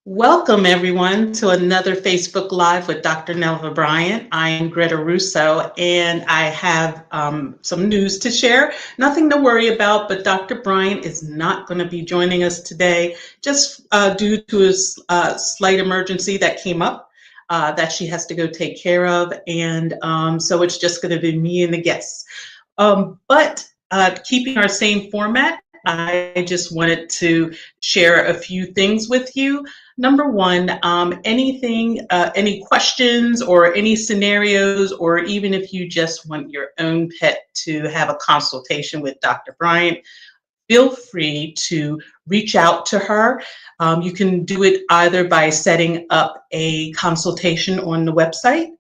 Welcome, everyone, to another Facebook Live with Dr. Nelva Bryant. I am Greta Russo, and I have some news to share. Nothing to worry about, but Dr. Bryant is not going to be joining us today, just due to a slight emergency that came up that she has to go take care of. And so it's just going to be me and the guests. But keeping our same format, I just wanted to share a few things with you. Number one, any questions or any scenarios, or even if you just want your own pet to have a consultation with Dr. Bryant, feel free to reach out to her. You can do it either by setting up a consultation on the website,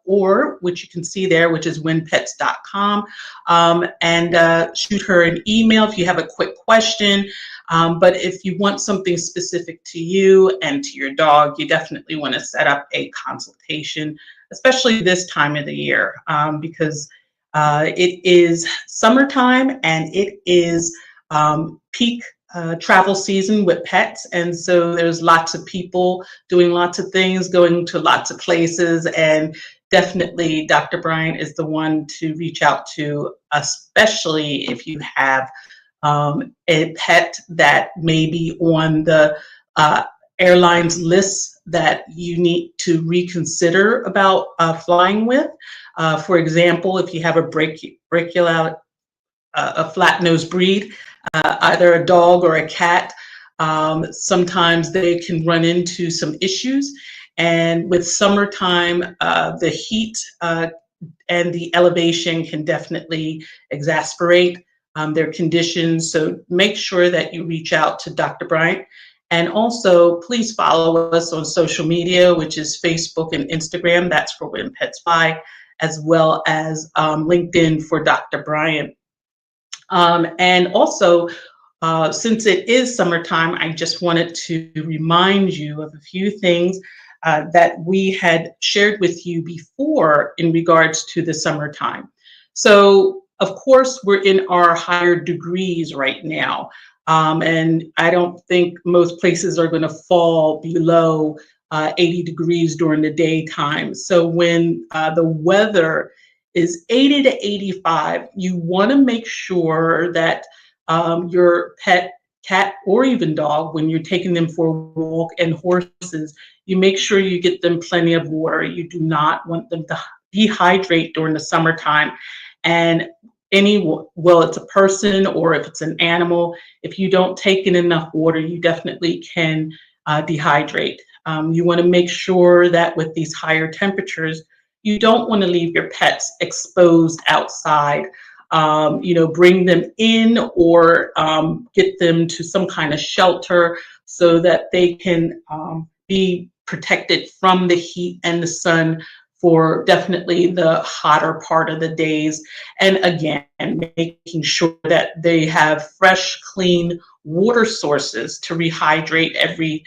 or which you can see there, which is winpets.com, and shoot her an email if you have a quick question. But if you want something specific to you and to your dog, you definitely want to set up a consultation, especially this time of the year, because it is summertime and it is peak travel season with pets. And so there's lots of people doing lots of things, going to lots of places. And definitely Dr. Bryant is the one to reach out to, especially if you have a pet that may be on the airline's list that you need to reconsider about flying with. For example, if you have a brachial, a flat-nosed breed, either a dog or a cat, sometimes they can run into some issues. And with summertime, the heat and the elevation can definitely exacerbate their conditions. So make sure that you reach out to Dr. Bryant. And also, please follow us on social media, which is Facebook and Instagram. That's for When Pets Fly, as well as LinkedIn for Dr. Bryant. And also, since it is summertime, I just wanted to remind you of a few things that we had shared with you before in regards to the summertime. So, of course, we're in our higher degrees right now. And I don't think most places are going to fall below 80 degrees during the daytime. So when the weather is 80 to 85, you want to make sure that your pet, cat, or even dog, when you're taking them for a walk, and horses, you make sure you get them plenty of water. You do not want them to dehydrate during the summertime. And well, it's a person or if it's an animal, if you don't take in enough water, you definitely can dehydrate. You want to make sure that with these higher temperatures, you don't want to leave your pets exposed outside. Bring them in or get them to some kind of shelter so that they can be protected from the heat and the sun for definitely the hotter part of the days. And again, making sure that they have fresh, clean water sources to rehydrate every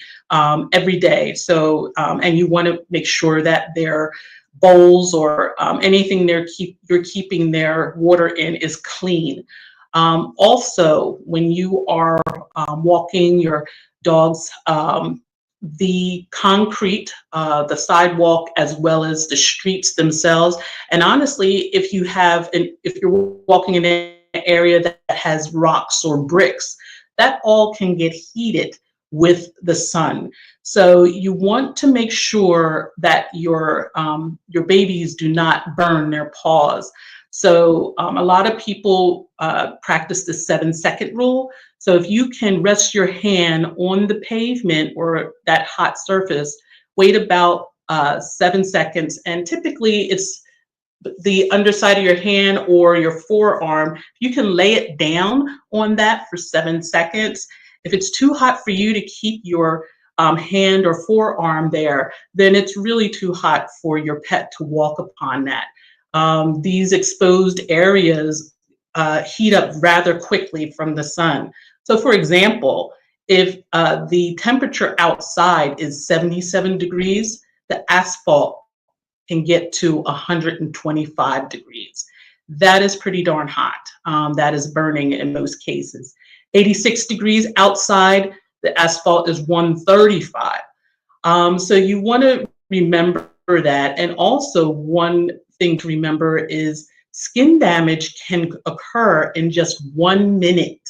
day. So, and you want to make sure that their bowls or anything you're keeping their water in is clean. Also, when you are walking your dogs, the concrete, the sidewalk, as well as the streets themselves. And honestly, if you're walking in an area that has rocks or bricks, that all can get heated with the sun. So you want to make sure that your babies do not burn their paws. So a lot of people practice the 7-second rule. So if you can rest your hand on the pavement or that hot surface, wait about 7 seconds, and typically it's the underside of your hand or your forearm. You can lay it down on that for 7 seconds. If it's too hot for you to keep your hand or forearm there, then it's really too hot for your pet to walk upon that. These exposed areas heat up rather quickly from the sun. So for example, if the temperature outside is 77 degrees, the asphalt can get to 125 degrees. That is pretty darn hot. That is burning in most cases. 86 degrees outside, the asphalt is 135. So you want to remember that. And also, one thing to remember is skin damage can occur in just 1 minute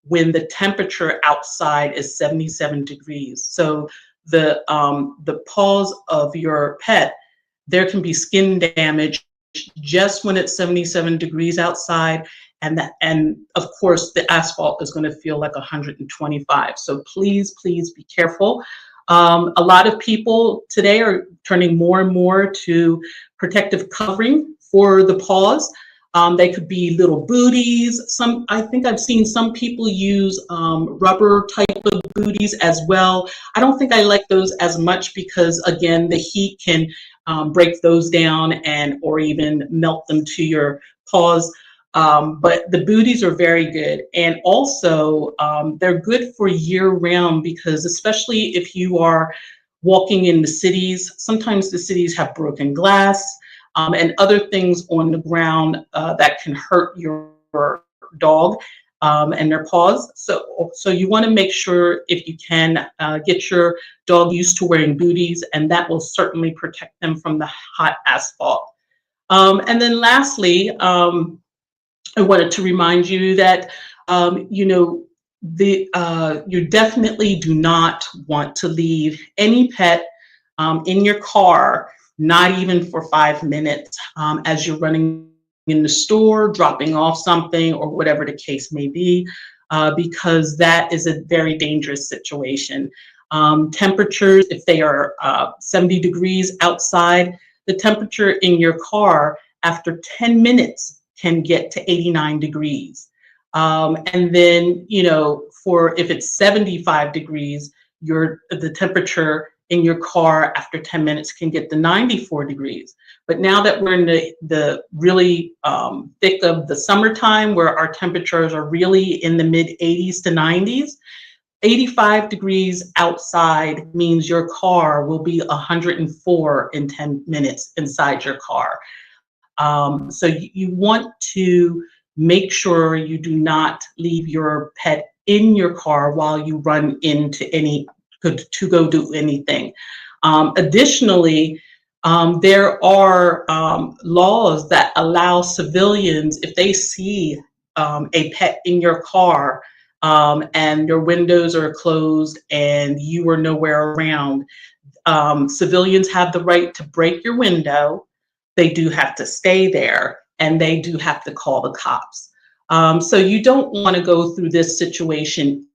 when the temperature outside is 77 degrees. So the paws of your pet, there can be skin damage just when it's 77 degrees outside, and of course the asphalt is going to feel like 125. So please, please be careful. A lot of people today are turning more and more to protective covering for the paws. They could be little booties. I think I've seen some people use rubber type of booties as well. I don't think I like those as much because, again, the heat can break those down or even melt them to your paws. But the booties are very good. And also, they're good for year round because, especially if you are walking in the cities, sometimes the cities have broken glass and other things on the ground that can hurt your dog and their paws. So you want to make sure, if you can, get your dog used to wearing booties, and that will certainly protect them from the hot asphalt. And then lastly, I wanted to remind you that, you definitely do not want to leave any pet in your car, not even for 5 minutes, as you're running in the store, dropping off something, or whatever the case may be, because that is a very dangerous situation. Temperatures, if they are 70 degrees outside, the temperature in your car after 10 minutes can get to 89 degrees. And then, for if it's 75 degrees, the temperature in your car after 10 minutes can get to 94 degrees. But now that we're in the really thick of the summertime, where our temperatures are really in the mid 80s to 90s, 85 degrees outside means your car will be 104 in 10 minutes inside your car. So you want to make sure you do not leave your pet in your car while you run into to go do anything. Additionally, there are laws that allow civilians, if they see a pet in your car and your windows are closed and you are nowhere around, civilians have the right to break your window. They do have to stay there, and they do have to call the cops. So you don't want to go through this situation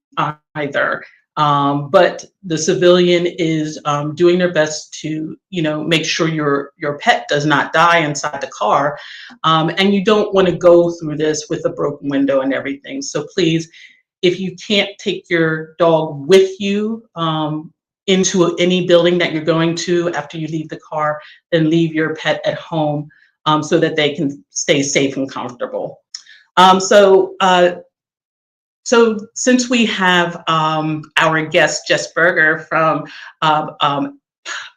either. But the civilian is doing their best to, make sure your pet does not die inside the car. And you don't want to go through this with a broken window and everything. So please, if you can't take your dog with you into any building that you're going to after you leave the car, then leave your pet at home so that they can stay safe and comfortable. So since we have our guest, Jess Berger from, I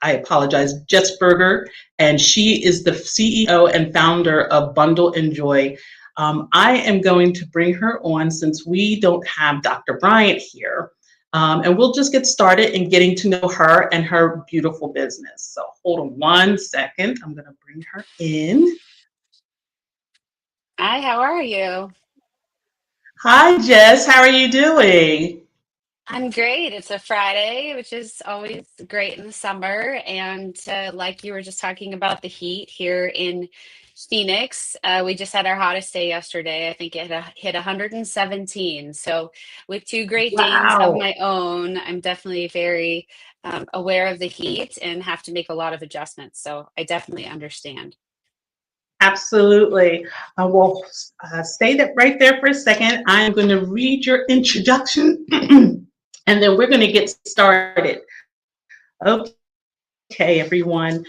apologize, Jess Berger, and she is the CEO and founder of Bundle and Joy. I am going to bring her on since we don't have Dr. Bryant here. And we'll just get started in getting to know her and her beautiful business. So hold on 1 second. I'm going to bring her in. Hi, how are you? Hi, Jess. How are you doing? I'm great. It's a Friday, which is always great in the summer. And like you were just talking about the heat here in Phoenix, we just had our hottest day yesterday. I think it hit 117. So, with two Great Danes of Wow. my own, I'm definitely very aware of the heat and have to make a lot of adjustments. So, I definitely understand. Absolutely. Well, stay that right there for a second. I am going to read your introduction and then we're going to get started. Okay, everyone.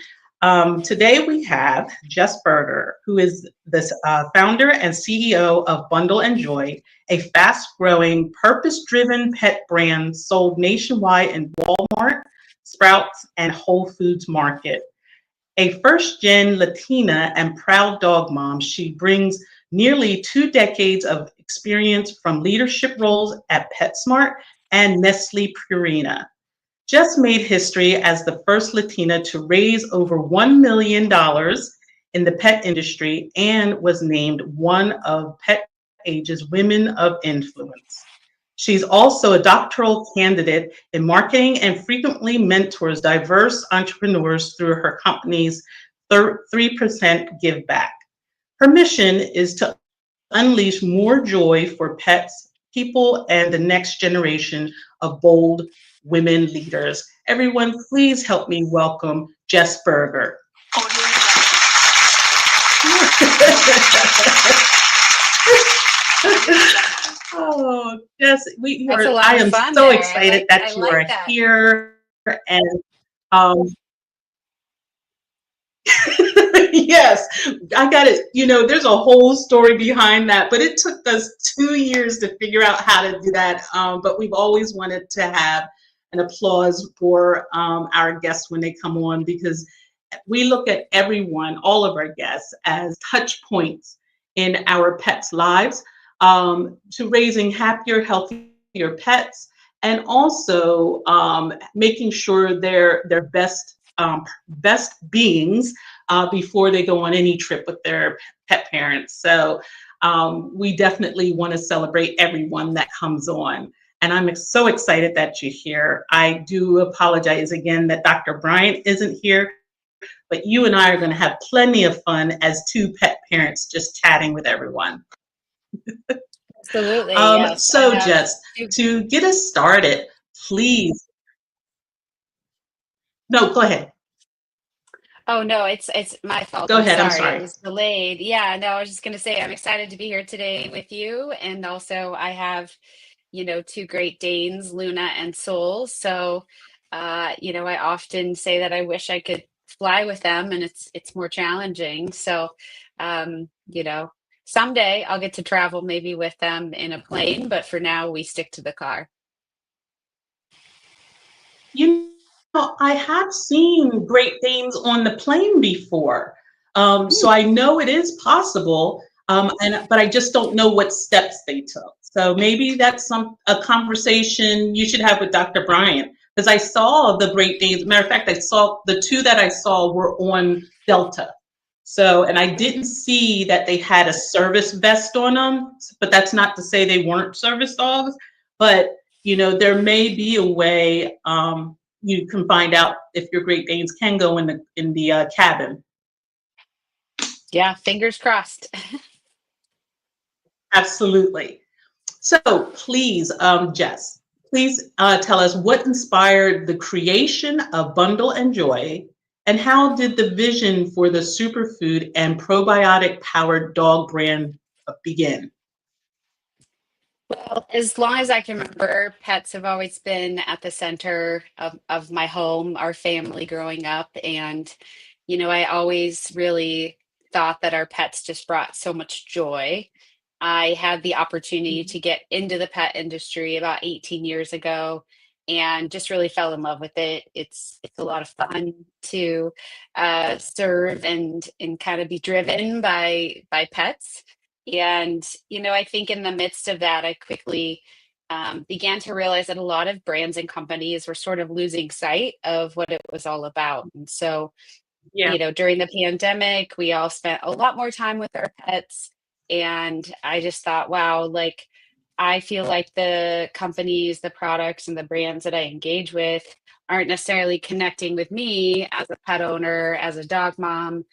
Today we have Jess Berger, who is the founder and CEO of Bundle and Joy, a fast-growing, purpose-driven pet brand sold nationwide in Walmart, Sprouts, and Whole Foods Market. A first-gen Latina and proud dog mom, she brings nearly 2 decades of experience from leadership roles at PetSmart and Nestle Purina. Jess made history as the first Latina to raise over $1 million in the pet industry and was named one of Pet Age's Women of Influence. She's also a doctoral candidate in marketing and frequently mentors diverse entrepreneurs through her company's 3% Give Back. Her mission is to unleash more joy for pets, people, and the next generation of bold women leaders. Everyone, please help me welcome Jess Berger. Oh, Jess, That's a lot I of am fun so there. excited I that you like are that. here. And um, yes, I got it. There's a whole story behind that, but it took us 2 years to figure out how to do that. But we've always wanted to have an applause for our guests when they come on, because we look at everyone, all of our guests, as touch points in our pets' lives, to raising happier, healthier pets, and also making sure they're best beings before they go on any trip with their pet parents. So we definitely want to celebrate everyone that comes on. And I'm so excited that you're here. I do apologize again that Dr. Bryant isn't here, but you and I are going to have plenty of fun as two pet parents just chatting with everyone. Absolutely, yes. I So, have Jess, two. to get us started, please. No, go ahead. Oh no, it's my fault. Go I'm ahead. I'm sorry. It sorry. was delayed. Yeah, no, I was just gonna say I'm excited to be here today with you. And also I have, two Great Danes, Luna and Soul. So I often say that I wish I could fly with them, and it's more challenging. So someday I'll get to travel maybe with them in a plane, but for now we stick to the car. You I have seen Great Danes on the plane before, so I know it is possible. But I just don't know what steps they took. So maybe that's a conversation you should have with Dr. Bryant, because I saw the Great Danes. Matter of fact, I saw the two that I saw were on Delta. So, and I didn't see that they had a service vest on them, but that's not to say they weren't service dogs. But there may be a way you can find out if your Great Danes can go in the cabin. Yeah, fingers crossed. Absolutely. So please, Jess, please tell us what inspired the creation of Bundle and Joy, and how did the vision for the superfood and probiotic powered dog brand begin? Well, as long as I can remember, pets have always been at the center of my home, our family growing up. And, I always really thought that our pets just brought so much joy. I had the opportunity to get into the pet industry about 18 years ago and just really fell in love with it. It's a lot of fun to serve and kind of be driven by pets. And, I think in the midst of that, I quickly began to realize that a lot of brands and companies were sort of losing sight of what it was all about. And so, Yeah. during the pandemic, we all spent a lot more time with our pets. And I just thought, wow, like, I feel like the companies, the products, and the brands that I engage with aren't necessarily connecting with me as a pet owner, as a dog mom.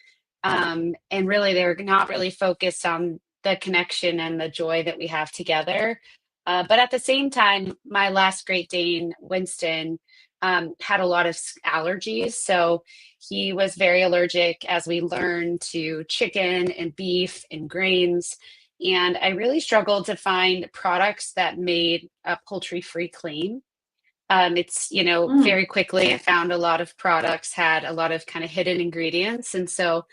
And really, they're not really focused on the connection and the joy that we have together. But at the same time, my last Great Dane, Winston, had a lot of allergies. So he was very allergic, as we learned, to chicken and beef and grains. And I really struggled to find products that made a poultry free clean. It's, Mm, very quickly I found a lot of products had a lot of kind of hidden ingredients. And so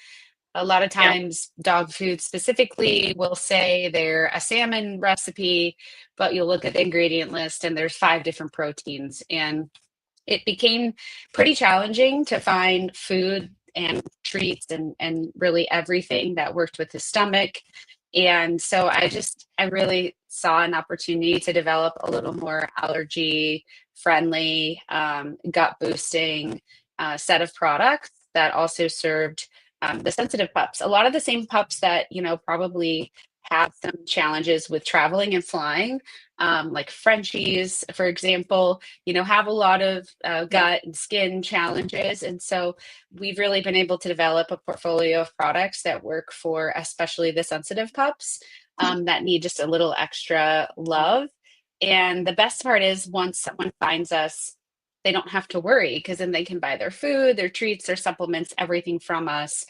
a lot of yeah. times dog food specifically will say they're a salmon recipe, but you'll look at the ingredient list and there's 5 different proteins. And it became pretty challenging to find food and treats and really everything that worked with his stomach. And so I really saw an opportunity to develop a little more allergy friendly, gut boosting set of products that also served the sensitive pups. A lot of the same pups that, probably have some challenges with traveling and flying, like Frenchies, for example, have a lot of gut and skin challenges. And so we've really been able to develop a portfolio of products that work for especially the sensitive pups that need just a little extra love. And the best part is once someone finds us, they don't have to worry because then they can buy their food, their treats, their supplements, everything from us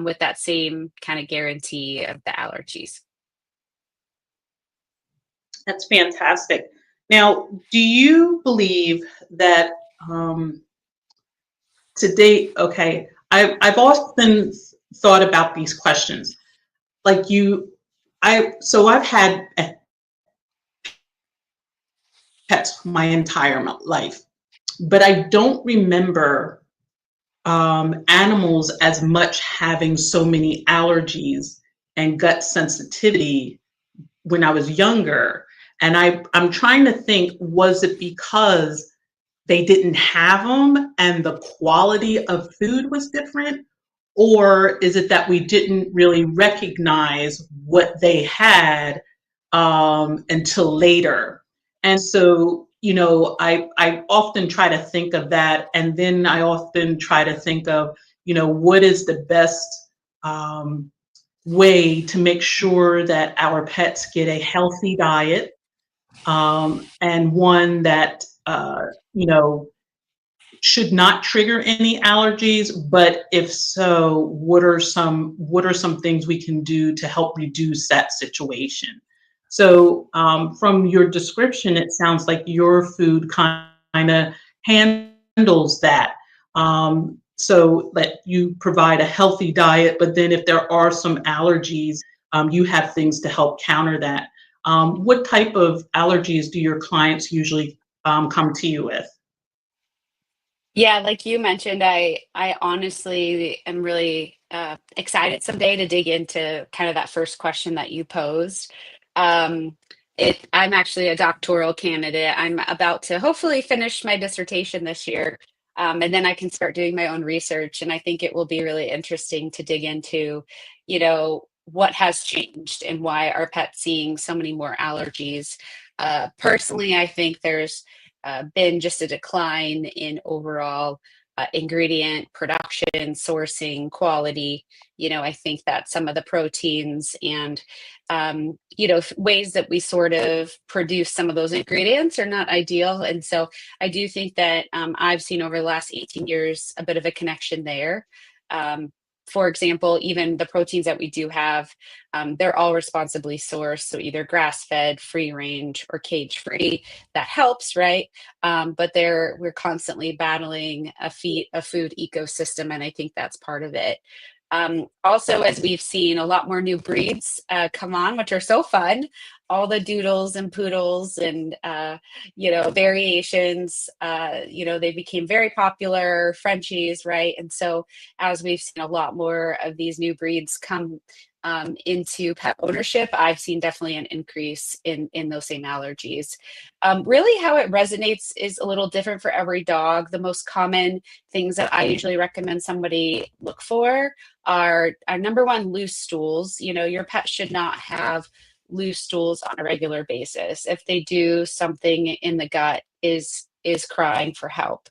with that same kind of guarantee of the allergies. That's fantastic. Now, do you believe that to date, okay, I've often thought about these questions. Like I've had pets my entire life, but I don't remember animals as much having so many allergies and gut sensitivity when I was younger. And I'm trying to think, was it because they didn't have them and the quality of food was different? Or is it that we didn't really recognize what they had until later? And so, I often try to think of that. And then I often try to think of, what is the best um, way to make sure that our pets get a healthy diet, and one that, you know, should not trigger any allergies, but if so, what are some things we can do to help reduce that situation? So, from your description, it sounds like your food kind of handles that. So that you provide a healthy diet, but then if there are some allergies, you have things to help counter that. What type of allergies do your clients usually come to you with? Yeah, like you mentioned, I honestly am really excited someday to dig into kind of that first question that you posed. Um, I'm actually a doctoral candidate. I'm about to hopefully finish my dissertation this year, and then I can start doing my own research. And I think it will be really interesting to dig into, what has changed and why are pets seeing so many more allergies. Personally, I think there's been just a decline in overall ingredient production, sourcing, quality. I think that some of the proteins and, ways that we sort of produce some of those ingredients are not ideal. And so I do think that I've seen over the last 18 years a bit of a connection there. Um, for example, even the proteins that we do have, they're all responsibly sourced. So either grass fed, free range, or cage free. That helps, right? But we're constantly battling a food ecosystem, and I think that's part of it. Also, as we've seen a lot more new breeds come on, which are so fun, all the doodles and poodles and variations. They became very popular, Frenchies, right? And so as we've seen a lot more of these new breeds come into pet ownership, I've seen definitely an increase in those same allergies. Really, how it resonates is a little different for every dog. The most common things that I usually recommend somebody look for are number one, loose stools. Your pet should not have loose stools on a regular basis. If they do, something in the gut is crying for help.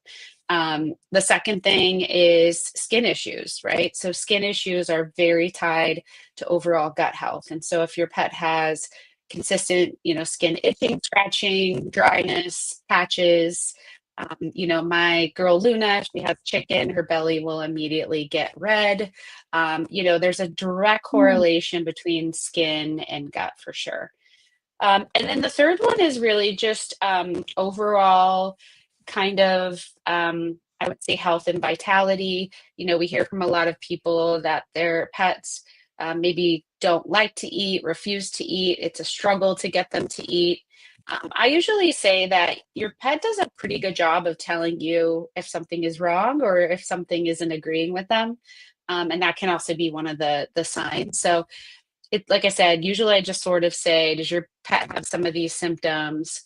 The second thing is skin issues, right? So skin issues are very tied to overall gut health. And so if your pet has consistent, skin itching, scratching, dryness, patches, my girl Luna, she has chicken, her belly will immediately get red. There's a direct correlation between skin and gut for sure. And then the third one is really just overall kind of, I would say, health and vitality. We hear from a lot of people that their pets maybe don't like to eat, refuse to eat. It's a struggle to get them to eat. I usually say that your pet does a pretty good job of telling you if something is wrong or if something isn't agreeing with them. And that can also be one of the signs. So like I said, usually I just sort of say, does your pet have some of these symptoms?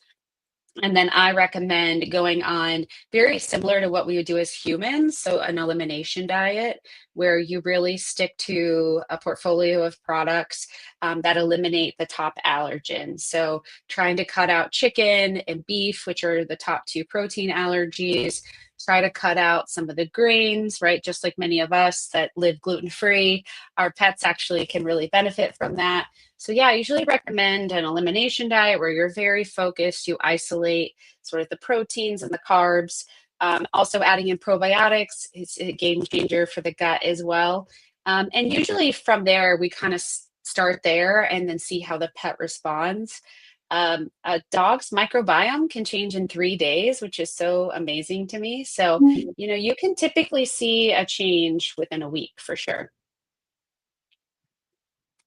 And then I recommend going on very similar to what we would do as humans. So, an elimination diet where you really stick to a portfolio of products that eliminate the top allergens. So, trying to cut out chicken and beef, which are the top two protein allergies. Try to cut out some of the grains, right? Just like many of us that live gluten free, our pets actually can really benefit from that. So yeah, I usually recommend an elimination diet where you're very focused. You isolate sort of the proteins and the carbs. Also, adding in probiotics is a game changer for the gut as well. And usually from there, we kind of start there and then see how the pet responds. A dog's microbiome can change in 3 days, which is so amazing to me. So, you can typically see a change within a week for sure.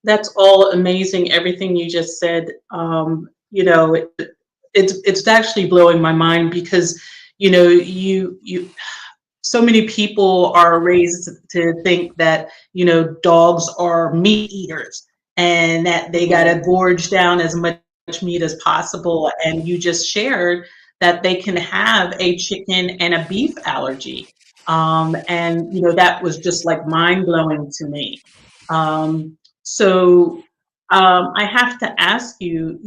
That's all amazing, everything you just said. It's actually blowing my mind because you so many people are raised to think that dogs are meat eaters and that they got to gorge down as much meat as possible. And you just shared that they can have a chicken and a beef allergy, and that was just like mind blowing to me. So I have to ask you.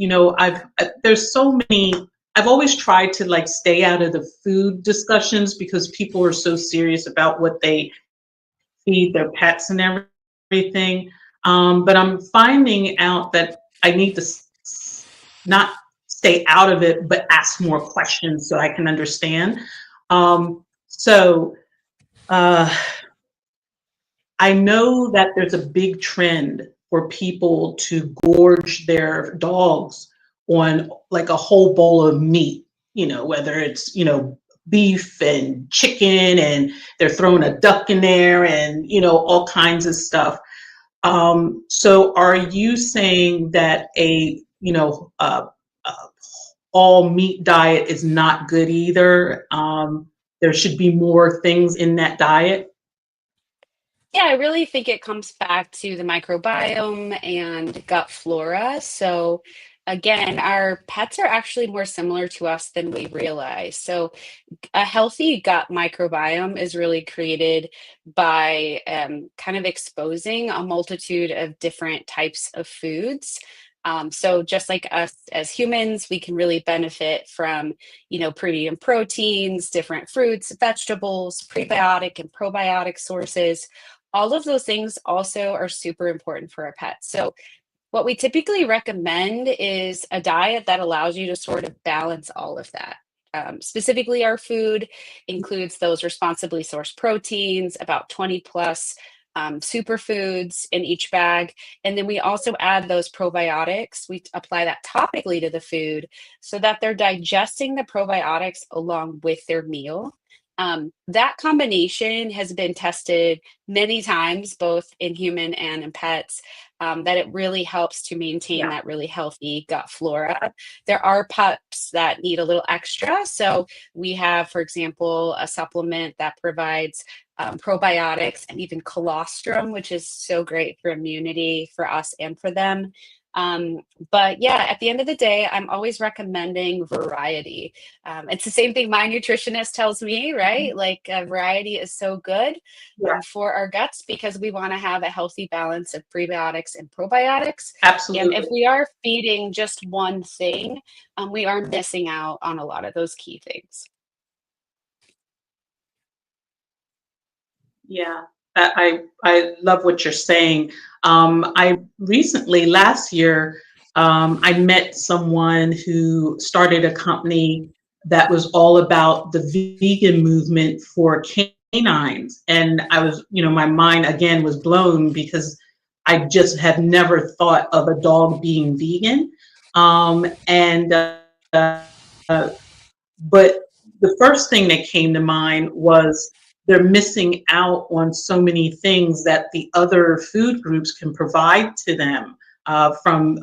There's so many. I've always tried to like stay out of the food discussions because people are so serious about what they feed their pets and everything. But I'm finding out that I need to not stay out of it, but ask more questions so I can understand. So uh, I know that there's a big trend for people to gorge their dogs on like a whole bowl of meat, whether it's, beef and chicken, and they're throwing a duck in there and, all kinds of stuff. So are you saying that all meat diet is not good either? There should be more things in that diet? Yeah, I really think it comes back to the microbiome and gut flora. So, again, our pets are actually more similar to us than we realize. So, a healthy gut microbiome is really created by kind of exposing a multitude of different types of foods. So just like us as humans, we can really benefit from, premium proteins, different fruits, vegetables, prebiotic and probiotic sources. All of those things also are super important for our pets. So what we typically recommend is a diet that allows you to sort of balance all of that. Specifically, our food includes those responsibly sourced proteins, about 20 plus superfoods in each bag. And then we also add those probiotics. We apply that topically to the food so that they're digesting the probiotics along with their meal. That combination has been tested many times, both in human and in pets, that it really helps to maintain Yeah, that really healthy gut flora. There are pups that need a little extra. So we have, for example, a supplement that provides probiotics and even colostrum, which is so great for immunity for us and for them. But yeah, at the end of the day, I'm always recommending variety. It's the same thing my nutritionist tells me, right? Like variety is so good yeah, for our guts because we want to have a healthy balance of prebiotics and probiotics. And if absolutely. we are feeding just one thing, we are missing out on a lot of those key things. Yeah, I love what you're saying. I recently, last year, I met someone who started a company that was all about the vegan movement for canines, and I was, my mind again was blown because I just had never thought of a dog being vegan, and uh, but the first thing that came to mind was they're missing out on so many things that the other food groups can provide to them, from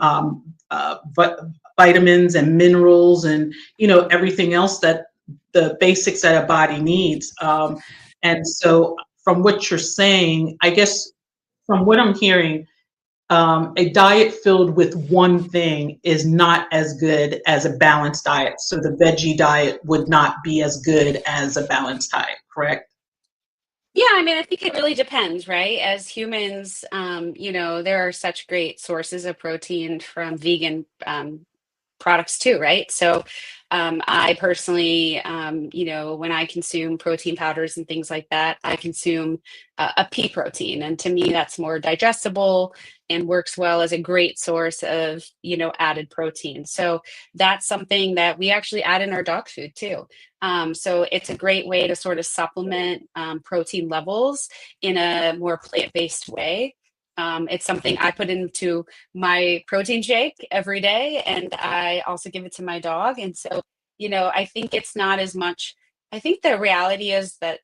vitamins and minerals and everything else that the basics that a body needs. And so, from what you're saying, I guess from what I'm hearing, a diet filled with one thing is not as good as a balanced diet. So the veggie diet would not be as good as a balanced diet, correct? Yeah, I mean, I think it really depends, right? As humans, there are such great sources of protein from vegan products too, right? So I personally, when I consume protein powders and things like that, I consume a pea protein. And to me, that's more digestible and works well as a great source of, added protein. So that's something that we actually add in our dog food too. So it's a great way to sort of supplement protein levels in a more plant-based way. It's something I put into my protein shake every day, and I also give it to my dog. And so, I think it's not as much. I think the reality is that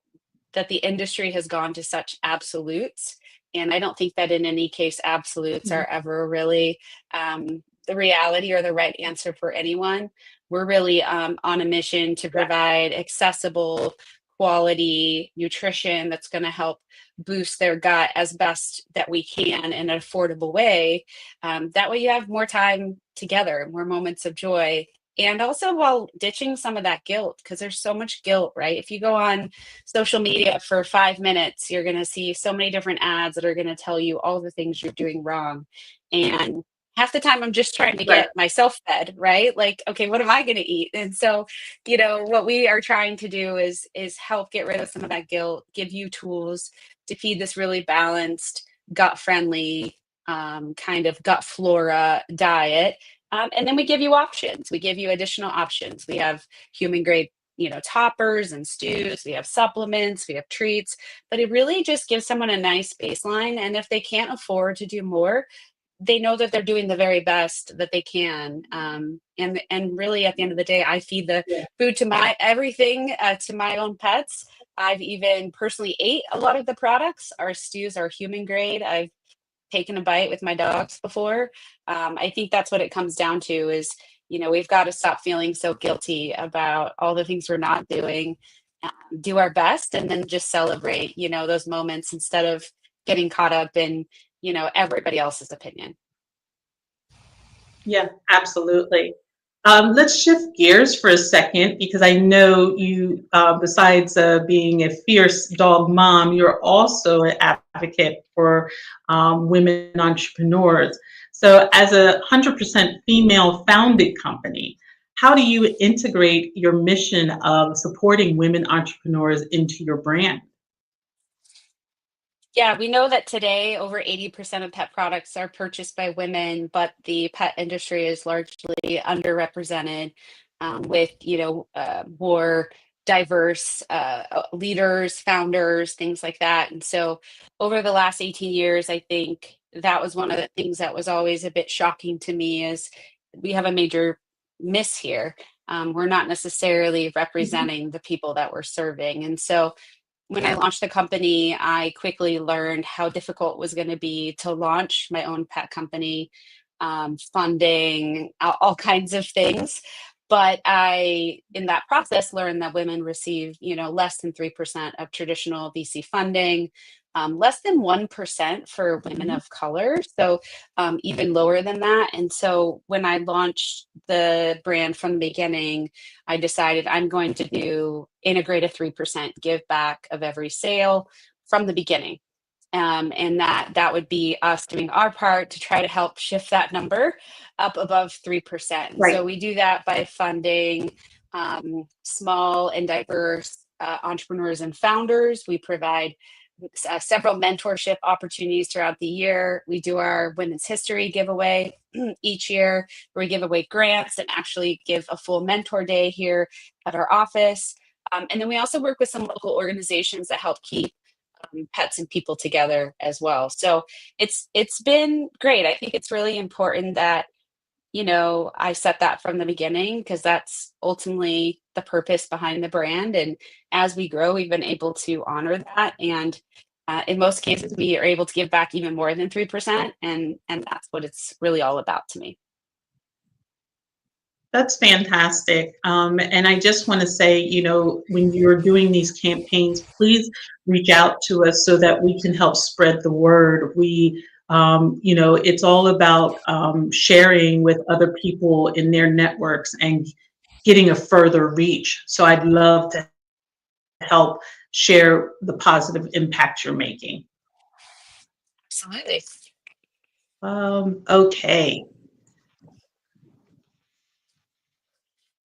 the industry has gone to such absolutes, and I don't think that in any case absolutes are ever really the reality or the right answer for anyone. We're really on a mission to provide accessible, quality nutrition that's going to help boost their gut as best that we can in an affordable way. That way, you have more time together, more moments of joy. And also while ditching some of that guilt, because there's so much guilt, right? If you go on social media for 5 minutes, you're going to see so many different ads that are going to tell you all the things you're doing wrong. And half the time I'm just trying to Right. get myself fed, right? Like, okay, what am I going to eat? And so, what we are trying to do is help get rid of some of that guilt, give you tools to feed this really balanced, gut friendly, kind of gut flora diet. And then we give you options. We give you additional options. We have human grade, toppers and stews. We have supplements. We have treats. But it really just gives someone a nice baseline. And if they can't afford to do more, they know that they're doing the very best that they can. And really, at the end of the day, I feed the Yeah. food to my everything to my own pets. I've even personally ate a lot of the products. Our stews are human grade. I've taken a bite with my dogs before. I think that's what it comes down to is, we've got to stop feeling so guilty about all the things we're not doing, do our best, and then just celebrate, those moments instead of getting caught up in, everybody else's opinion. Yeah, absolutely. Let's shift gears for a second because I know you, besides being a fierce dog mom, you're also an advocate for women entrepreneurs. So, as a 100% female founded company, how do you integrate your mission of supporting women entrepreneurs into your brand? Yeah, we know that today over 80% of pet products are purchased by women, but the pet industry is largely underrepresented with, more diverse leaders, founders, things like that. And so over the last 18 years, I think that was one of the things that was always a bit shocking to me is we have a major miss here. We're not necessarily Mhm. representing the people that we're serving. And so when I launched the company, I quickly learned how difficult it was going to be to launch my own pet company, funding, all kinds of things. But I, in that process, learned that women receive, less than 3% of traditional VC funding, less than 1% for women Mhm. of color. So even lower than that. And so when I launched the brand from the beginning, I decided I'm going to integrate a 3% give back of every sale from the beginning. And that would be us doing our part to try to help shift that number up above 3%. And so Right. we do that by funding small and diverse entrepreneurs and founders. We provide several mentorship opportunities throughout the year. We do our Women's History giveaway each year, where we give away grants and actually give a full mentor day here at our office. And then we also work with some local organizations that help keep pets and people together as well. So it's been great. I think it's really important that I set that from the beginning because that's ultimately the purpose behind the brand. And as we grow, we've been able to honor that. And in most cases, we are able to give back even more than 3%. And that's what it's really all about to me. That's fantastic. And I just want to say, when you're doing these campaigns, please reach out to us so that we can help spread the word. We It's all about sharing with other people in their networks and getting a further reach. So I'd love to help share the positive impact you're making. Absolutely. Okay.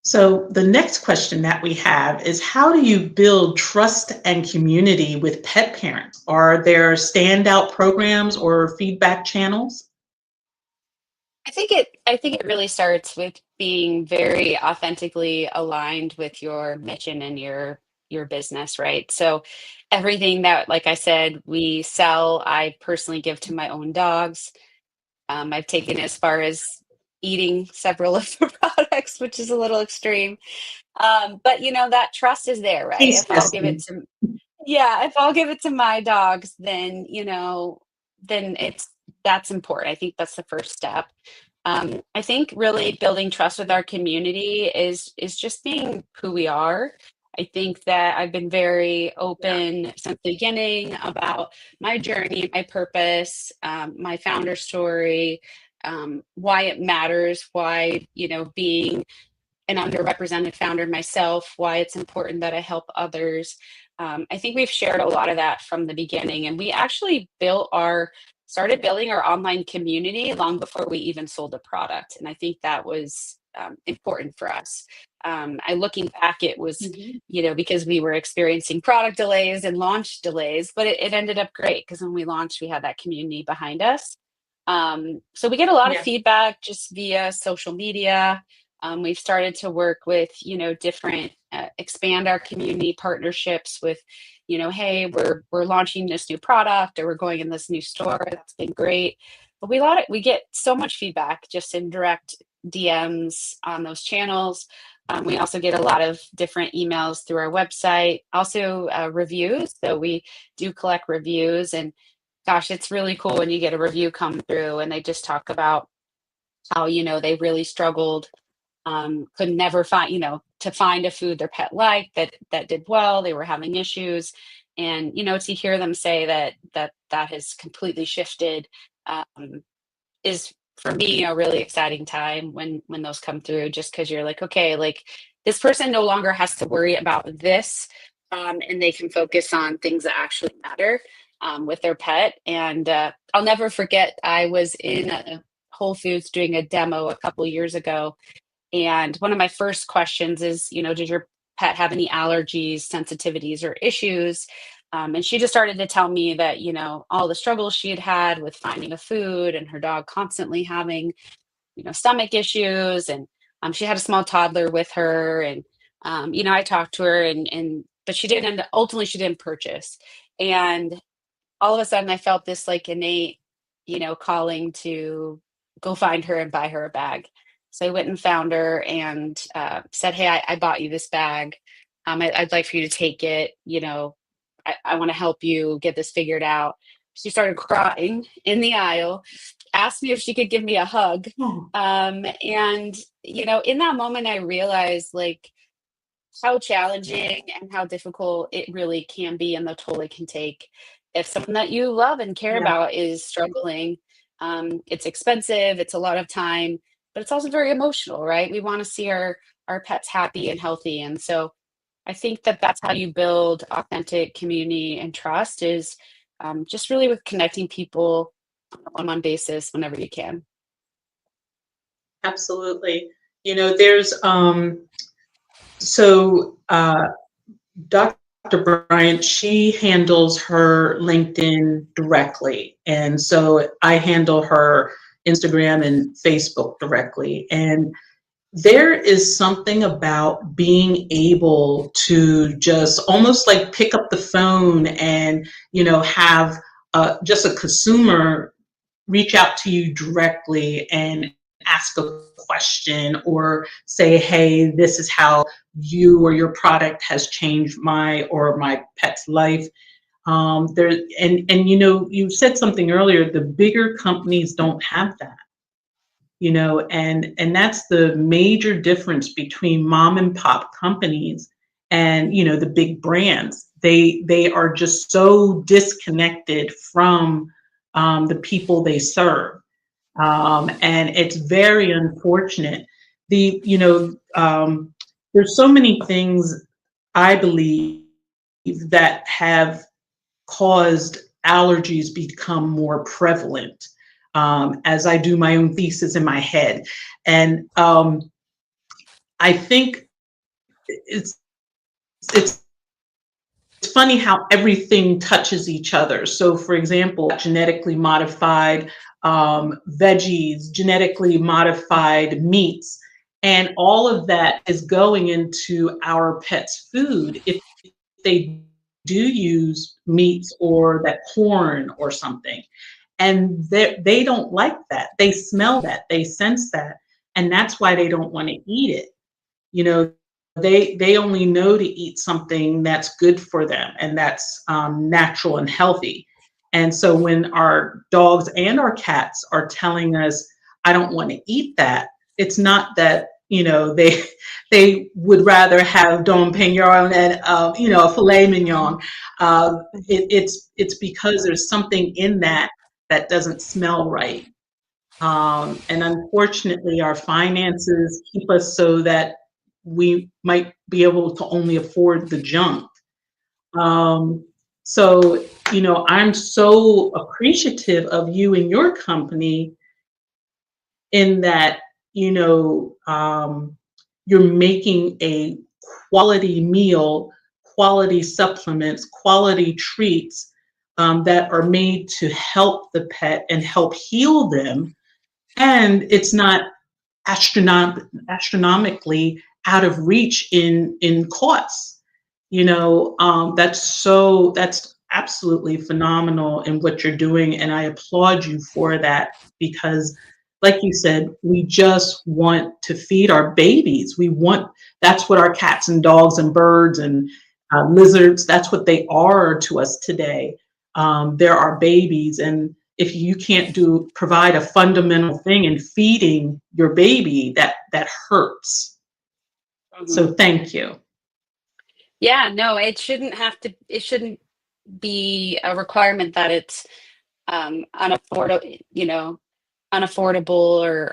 So the next question that we have is, how do you build trust and community with pet parents? Are there standout programs or feedback channels? I think it really starts with being very authentically aligned with your mission and your business, right? So everything that, like I said, we sell, I personally give to my own dogs. I've taken it as far as eating several of the products, which is a little extreme. But that trust is there, right? Taste If I'll give it testing. to Yeah, if I'll give it to my dogs, then then that's important. I think that's the first step. I think really building trust with our community is just being who we are. I think that I've been very Yeah. open since the beginning about my journey, my purpose, my founder story, why it matters, why being an underrepresented founder myself, why it's important that I help others. I think we've shared a lot of that from the beginning, and we actually started building our online community long before we even sold a product, and I think that was important for us. I looking back, it was Mhm. because we were experiencing product delays and launch delays, but it ended up great because when we launched, we had that community behind us. So we get a lot of Yeah. feedback just via social media. We've started to work with, different expand our community partnerships with, hey, we're launching this new product or we're going in this new store. That's been great. But we get so much feedback just in direct DMs on those channels. We also get a lot of different emails through our website, also reviews. So we do collect reviews, and gosh, it's really cool when you get a review come through and they just talk about how, they really struggled, could never find, to find a food their pet liked that did well. They were having issues. And, to hear them say that has completely shifted, is for me a really exciting time when those come through, just because you're like, okay, like this person no longer has to worry about this, and they can focus on things that actually matter, with their pet. And I'll never forget, I was in Whole Foods doing a demo a couple years ago, and one of my first questions is, does your pet have any allergies, sensitivities, or issues? And she just started to tell me that, all the struggles she had had with finding a food and her dog constantly having, stomach issues. And she had a small toddler with her. And, I talked to her but she didn't, ultimately, she didn't purchase. And all of a sudden I felt this like innate, calling to go find her and buy her a bag. So I went and found her and said, "Hey, I bought you this bag. I'd like for you to take it. I want to help you get this figured out." She started crying in the aisle, asked me if she could give me a hug. Oh, And, in that moment, I realized like how challenging and how difficult it really can be and the toll it can take if someone that you love and care yeah, about is struggling. It's expensive, it's a lot of time, but it's also very emotional, right? We want to see our pets happy and healthy, and so I think that that's how you build authentic community and trust is, just really with connecting people on a one-on-one basis whenever you can. absolutely. There's so Dr. Bryant, she handles her LinkedIn directly. And so I handle her Instagram and Facebook directly. And there is something about being able to just almost like pick up the phone and, have just a consumer reach out to you directly and ask a question or say, hey, this is how you or your product has changed my pet's life. There and you said something earlier, the bigger companies don't have that, and that's the major difference between mom and pop companies and the big brands. They are just so disconnected from the people they serve. And it's very unfortunate. There's so many things I believe that have caused allergies become more prevalent, as I do my own thesis in my head. And I think it's it's funny how everything touches each other. So, for example, genetically modified veggies, genetically modified meats, and all of that is going into our pets' food if they do use meats or that corn or something. And they don't like that. They smell that, they sense that, and that's why they don't want to eat it. You know, they only know to eat something that's good for them and that's natural and healthy. And so when our dogs and our cats are telling us, "I don't want to eat that," it's not that they would rather have Dom Pignon and a filet mignon. It's because there's something in that that doesn't smell right. And unfortunately, our finances keep us so that we might be able to only afford the junk. Um, so, I'm so appreciative of you and your company in that, you know, um, you're making a quality meal, quality supplements, quality treats that are made to help the pet and help heal them, and it's not astronomically out of reach in costs. That's absolutely phenomenal in what you're doing, and I applaud you for that because, like you said, we just want to feed our babies. That's what our cats and dogs and birds and lizards, that's what they are to us today. They're our babies, and if you can't provide a fundamental thing in feeding your baby, that hurts. Mhm. So thank you. Yeah, no, it shouldn't be a requirement that it's unaffordable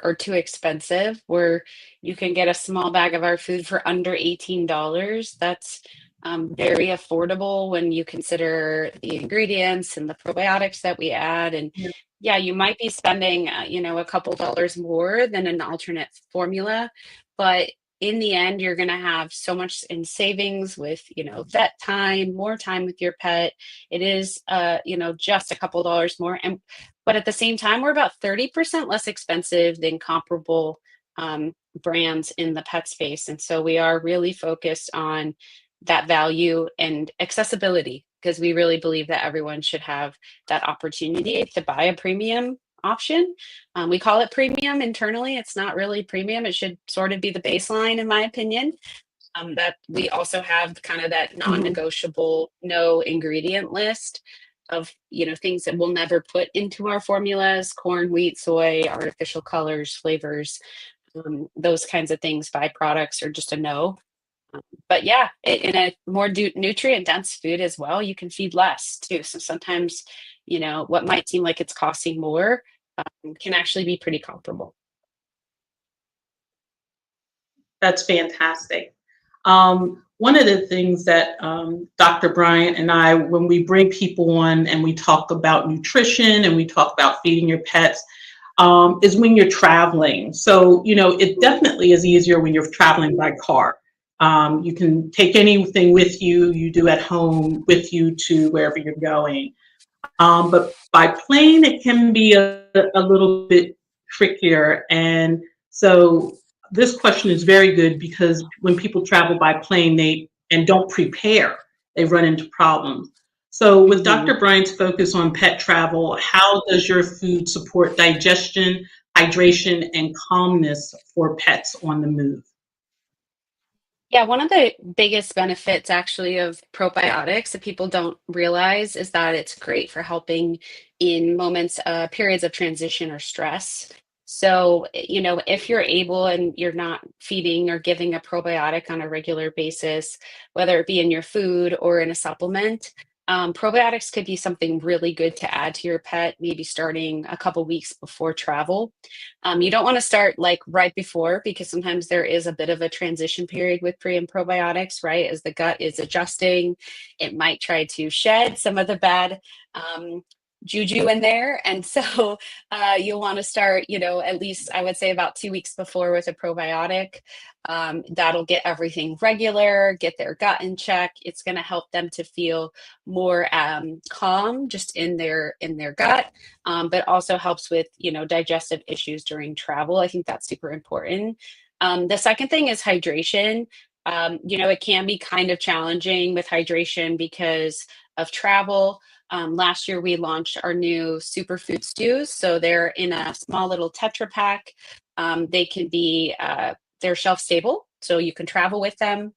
or too expensive, where you can get a small bag of our food for under $18. That's very affordable when you consider the ingredients and the probiotics that we add. And Yeah. yeah, you might be spending, a couple dollars more than an alternate formula, but in the end, you're going to have so much in savings with, vet time, more time with your pet. It is, just a couple dollars more. But at the same time, we're about 30% less expensive than comparable brands in the pet space. And so we are really focused on that value and accessibility because we really believe that everyone should have that opportunity to buy a premium option. We call it premium internally. It's not really premium. It should sort of be the baseline, in my opinion. That we also have kind of that Mhm. non-negotiable no ingredient list of things that we'll never put into our formulas: corn, wheat, soy, artificial colors, flavors, those kinds of things, byproducts, or just a no. But yeah, in a more nutrient dense food as well, you can feed less too. So sometimes, what might seem like it's costing more can actually be pretty comparable. That's fantastic. One of the things that Dr. Bryant and I, when we bring people on and we talk about nutrition and we talk about feeding your pets, is when you're traveling. So, it definitely is easier when you're traveling by car. You can take anything with you, you do at home with you to wherever you're going. But by plane, it can be a little bit trickier. And so this question is very good because when people travel by plane, they and don't prepare, they run into problems. So with Mhm. Dr. Bryant's focus on pet travel, how does your food support digestion, hydration, and calmness for pets on the move? Yeah, one of the biggest benefits actually of probiotics that people don't realize is that it's great for helping in periods of transition or stress. So, if you're able and you're not feeding or giving a probiotic on a regular basis, whether it be in your food or in a supplement, Probiotics could be something really good to add to your pet, maybe starting a couple weeks before travel. You don't want to start like right before because sometimes there is a bit of a transition period with pre and probiotics, right? As the gut is adjusting, it might try to shed some of the bad juju in there. And so you'll want to start, at least I would say about 2 weeks before with a probiotic. That'll get everything regular, get their gut in check. It's going to help them to feel more calm just in their gut, but also helps with digestive issues during travel. I think that's super important. The second thing is hydration. It can be kind of challenging with hydration because of travel. Last year, we launched our new superfood stews. So they're in a small little Tetra Pak. They can be, they're shelf stable, so you can travel with them.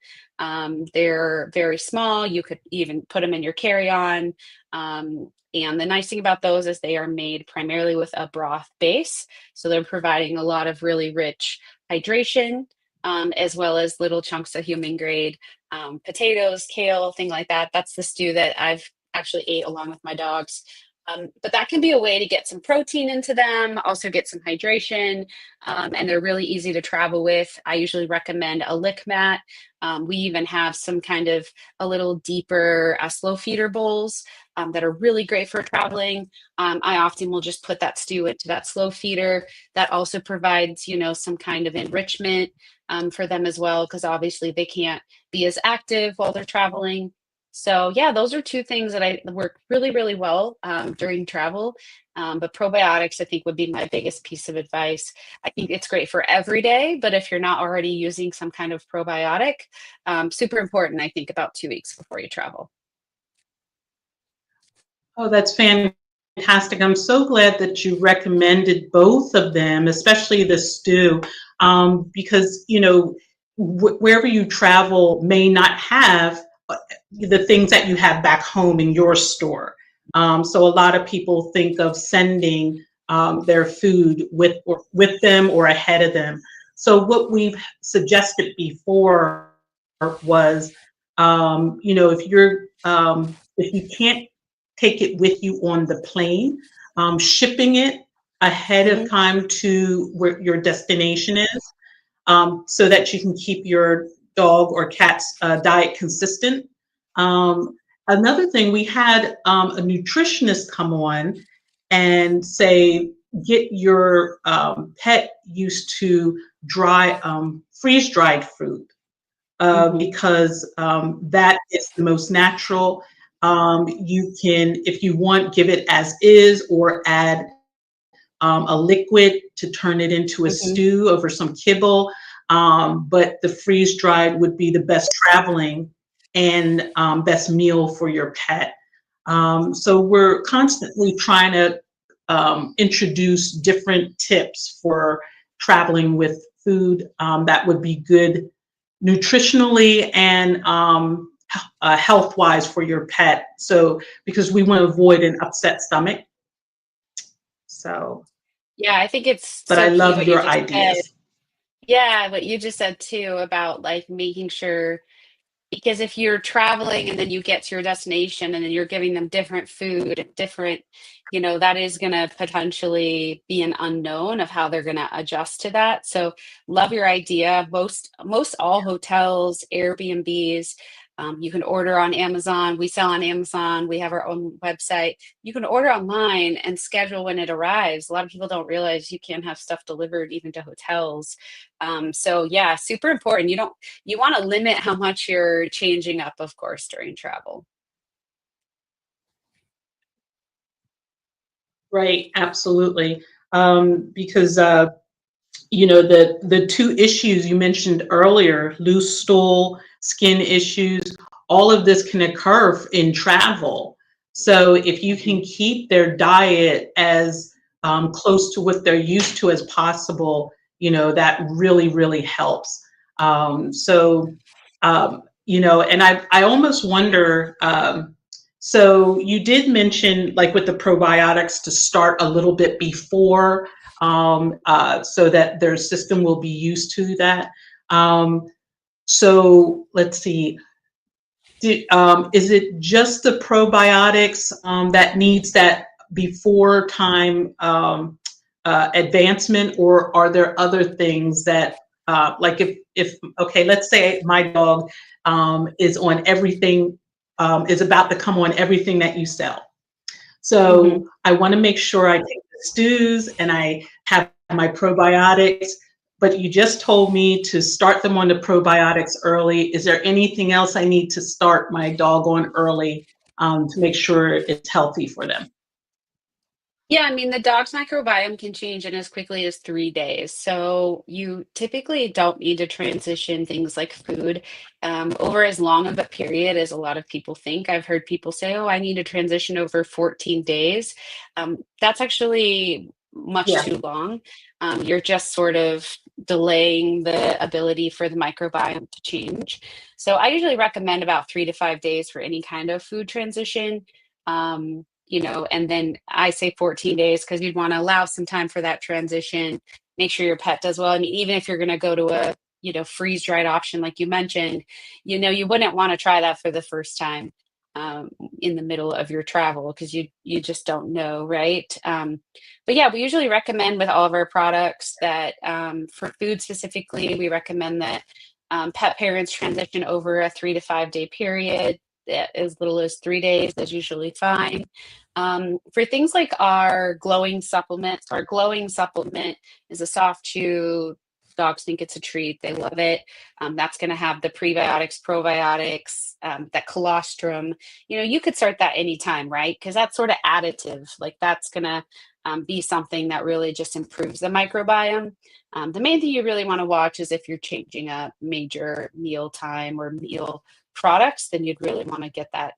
They're very small. You could even put them in your carry-on. And the nice thing about those is they are made primarily with a broth base. So they're providing a lot of really rich hydration, as well as little chunks of human grade potatoes, kale, thing like that. That's the stew that I've actually ate along with my dogs. But that can be a way to get some protein into them, also get some hydration, and they're really easy to travel with. I usually recommend a lick mat. We even have some kind of a little deeper slow feeder bowls that are really great for traveling. I often will just put that stew into that slow feeder. That also provides, some kind of enrichment for them as well, because obviously they can't be as active while they're traveling. So yeah, those are two things that I work really, really well during travel. But probiotics, I think, would be my biggest piece of advice. I think it's great for every day, but if you're not already using some kind of probiotic, super important, I think, about 2 weeks before you travel. Oh, that's fantastic. I'm so glad that you recommended both of them, especially the stew, because, wherever you travel may not have the things that you have back home in your store. So a lot of people think of sending their food with them or ahead of them. So what we've suggested before was, if you can't take it with you on the plane, shipping it ahead of Mhm. time to where your destination is, so that you can keep your dog or cat's diet consistent. Another thing, we had a nutritionist come on and say, get your pet used to freeze dried fruit, Mhm. because that is the most natural. You can, if you want, give it as is or add a liquid to turn it into a Mhm. stew over some kibble. But the freeze dried would be the best traveling and best meal for your pet. So we're constantly trying to introduce different tips for traveling with food that would be good nutritionally and health wise for your pet. So, because we want to avoid an upset stomach. So, Yeah, I think it's but I so key love what you your just said. ideas. Yeah, what you just said too about like making sure. Because if you're traveling and then you get to your destination and then you're giving them different food, different, that is going to potentially be an unknown of how they're going to adjust to that. So love your idea. Most all hotels, Airbnbs, you can order on Amazon. We sell on Amazon. We have our own website. You can order online and schedule when it arrives. A lot of people don't realize you can have stuff delivered even to hotels. So yeah, super important. You want to limit how much you're changing up, of course, during travel. Right, absolutely. Because the two issues you mentioned earlier, loose stool, skin issues, all of this can occur in travel. So if you can keep their diet as close to what they're used to as possible, that really, really helps. So, and I almost wonder. So you did mention, like with the probiotics, to start a little bit before, so that their system will be used to that. So let's see. is it just the probiotics that needs that before time advancement, or are there other things that, like if okay, let's say my dog is on everything, is about to come on everything that you sell. Mhm. So I want to make sure I take the stews and I have my probiotics, but you just told me to start them on the probiotics early. Is there anything else I need to start my dog on early to make sure it's healthy for them? Yeah, I mean, the dog's microbiome can change in as quickly as 3 days. So you typically don't need to transition things like food over as long of a period as a lot of people think. I've heard people say, oh, I need to transition over 14 days. That's actually much Yeah. too long. You're just sort of delaying the ability for the microbiome to change. So I usually recommend about 3 to 5 days for any kind of food transition. And then I say 14 days because you'd want to allow some time for that transition, make sure your pet does well. I mean, even if you're going to go to a, freeze dried option, like you mentioned, you wouldn't want to try that for the first time um, in the middle of your travel because you just don't know, right? But yeah, we usually recommend with all of our products that for food specifically, we recommend that pet parents transition over a 3 to 5 day period. As little as 3 days is usually fine. For things like our glowing supplement is a soft chew. Dogs think it's a treat. They love it. That's going to have the prebiotics, probiotics, that colostrum. You could start that anytime, right? Because that's sort of additive. Like that's going to be something that really just improves the microbiome. The main thing you really want to watch is if you're changing a major meal time or meal products, then you'd really want to get that,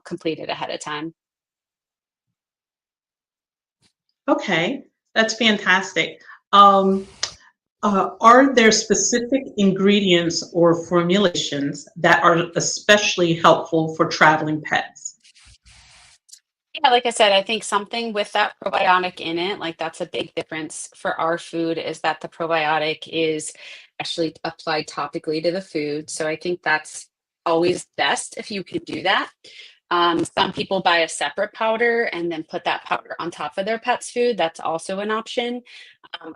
completed ahead of time. Okay, that's fantastic. Um, are there specific ingredients or formulations that are especially helpful for traveling pets? Yeah, like I said, I think something with that probiotic in it, like that's a big difference for our food, is that the probiotic is actually applied topically to the food. So I think that's always best if you can do that. Some people buy a separate powder and then put that powder on top of their pet's food. That's also an option.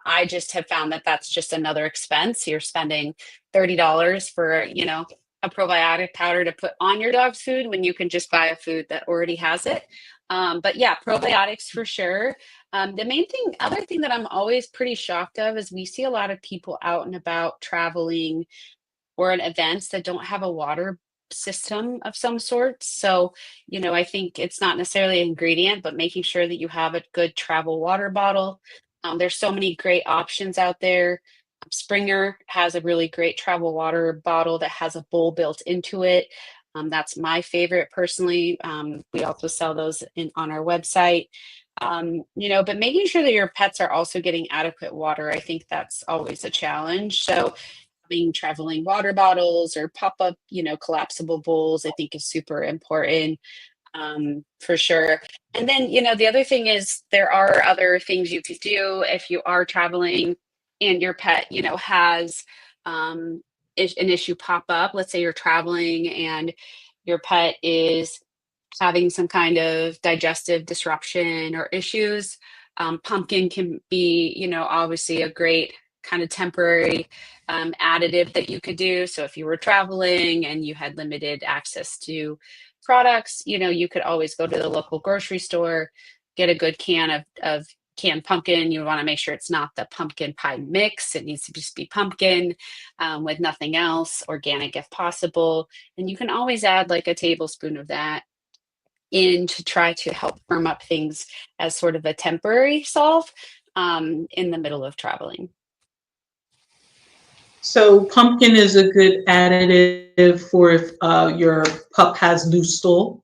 I just have found that that's just another expense. You're spending $30 for, a probiotic powder to put on your dog's food when you can just buy a food that already has it. But yeah, probiotics for sure. Other thing that I'm always pretty shocked of is we see a lot of people out and about traveling or at events that don't have a water system of some sort. So, I think it's not necessarily an ingredient, but making sure that you have a good travel water bottle. There's so many great options out there. Springer has a really great travel water bottle that has a bowl built into it. That's my favorite personally. We also sell those on our website. But making sure that your pets are also getting adequate water, I think that's always a challenge. So having traveling water bottles or pop-up, collapsible bowls, I think is super important, for sure. And then, the other thing is there are other things you could do if you are traveling and your pet, has um, an issue pop up. Let's say you're traveling and your pet is having some kind of digestive disruption or issues. Pumpkin can be, obviously a great kind of temporary additive that you could do. So if you were traveling and you had limited access to products, you could always go to the local grocery store, get a good can of canned pumpkin. You want to make sure it's not the pumpkin pie mix. It needs to just be pumpkin with nothing else, organic if possible. And you can always add like a tablespoon of that in to try to help firm up things as sort of a temporary solve in the middle of traveling. So pumpkin is a good additive for if your pup has loose stool.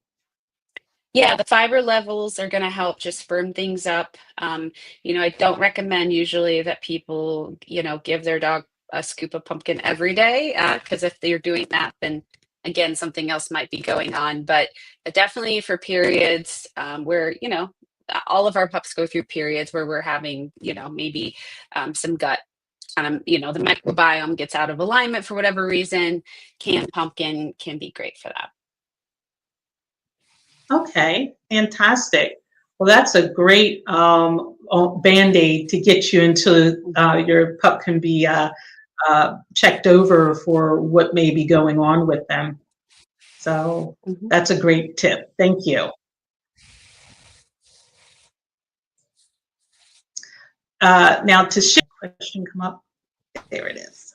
Yeah, the fiber levels are going to help just firm things up. I don't recommend usually that people, give their dog a scoop of pumpkin every day because if they're doing that, then again, something else might be going on. But definitely for periods where, all of our pups go through periods where we're having, maybe some gut kind of, the microbiome gets out of alignment for whatever reason, canned pumpkin can be great for that. Okay, fantastic. Well, that's a great band-aid to get you into your pup can be checked over for what may be going on with them. So Mhm. that's a great tip. Thank you. Now to share question come up. There it is.